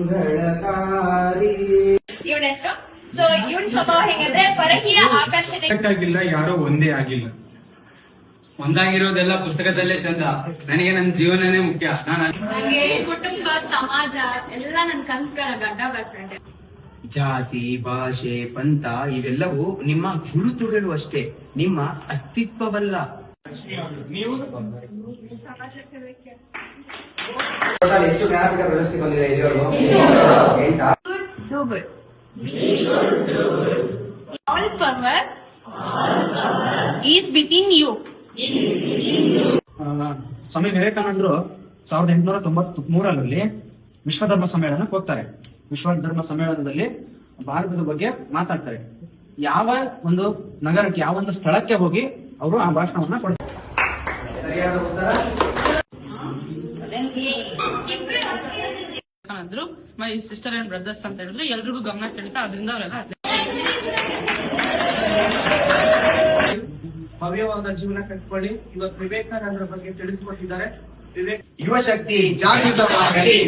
ಮಂಗಳಕಾರಿ. ಇವನ ಹೆಸರು. ಸೊ ಇವನ್ ಸ್ವಭಾವ ಹೇಗಂದ್ರೆ ಪರಕೀಯ ಆಕರ್ಷಣೆ ಆಗಿಲ್ಲ, ಯಾರೋ ಒಂದೇ ಆಗಿಲ್ಲ. ಒಂದಾಗಿರೋದೆಲ್ಲ ಪುಸ್ತಕದಲ್ಲೇ ಚಂದ. ನನಗೆ ನನ್ನ ಜೀವನನೇ ಮುಖ್ಯ. ನಂಗೆ ಕುಟುಂಬ, ಸಮಾಜ ಎಲ್ಲ ನನ್ ಕನ್ಸುಗಳ ಗಡ್ಡ ಬರ್ಕೊಂಡೆ. ಜಾತಿ, ಭಾಷೆ, ಪಂಥ ಇವೆಲ್ಲವೂ ನಿಮ್ಮ ಗುರುತುಗಳು ಅಷ್ಟೇ, ನಿಮ್ಮ ಅಸ್ತಿತ್ವವಲ್ಲ. ನೀವು ಎಷ್ಟು ಜ್ಞಾನಪೀಠ ಪ್ರಶಸ್ತಿ ಬಂದಿದೆ ಇದುವರೆಗೂ? 8. All power is within you. ಸ್ವಾಮಿ ವಿವೇಕಾನಂದರು 1893ರಲ್ಲಿ ವಿಶ್ವಧರ್ಮ ಸಮ್ಮೇಳನಕ್ಕೆ ಹೋಗ್ತಾರೆ. ವಿಶ್ವಧರ್ಮ ಸಮ್ಮೇಳನದಲ್ಲಿ ಭಾರತದ ಬಗ್ಗೆ ಮಾತಾಡ್ತಾರೆ. ಯಾವ ಒಂದು ನಗರಕ್ಕೆ, ಯಾವ ಒಂದು ಸ್ಥಳಕ್ಕೆ ಹೋಗಿ ಅವರು ಆ ಭಾಷಣವನ್ನ ಕೊಡ್ತಾರೆ. ಸರಿಯಾದ ಉತ್ತರ ಅಂದ್ರು ಮೈ ಸಿಸ್ಟರ್ ಅಂಡ್ ಬ್ರದರ್ಸ್ ಅಂತ ಹೇಳಿದ್ರು. ಎಲ್ರಿಗೂ ಗಮನ ಸೆಳೀತಾ ಅದರಿಂದ ಅವರೆಲ್ಲ ಭವ್ಯವಾದ ಜೀವನ ಕಟ್ಕೊಳ್ಳಿ. ಇವತ್ತು ವಿವೇಕಾನಂದರ ಬಗ್ಗೆ ತಿಳಿಸಿಕೊಟ್ಟಿದ್ದಾರೆ. ಯುವ ಶಕ್ತಿ ಜಾಗೃತವಾಗಲಿ.